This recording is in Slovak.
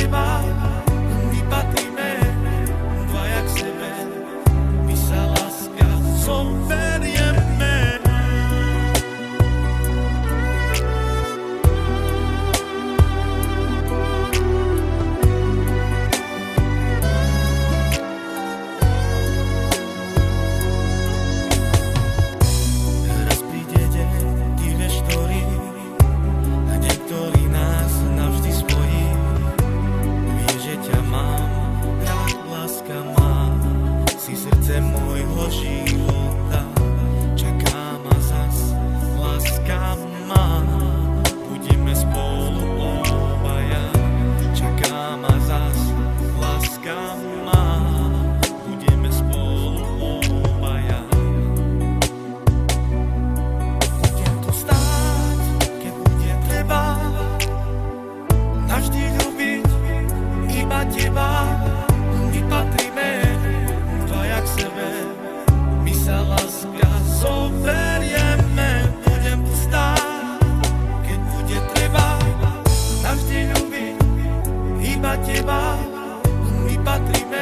teba, my patríme dvaja k sebe, my sa láska zoberieme. Raz príde deň, ty vieš ktorý, a niektorý nás navždy spojí. Vieš, že ťa mám, rád, láska má, si srdce môjho života. Čaká ma zas, láska má, budeme spolu obaja. Čaká ma zas, láska má, budeme spolu obaja. Budem tu stáť, keď bude treba, navždy ľúbiť iba teba. My patríme dvaja k sebe, my sa láska zoberieme. Budem tu stáť, keď bude treba, navždy ľúbiť iba teba. My patríme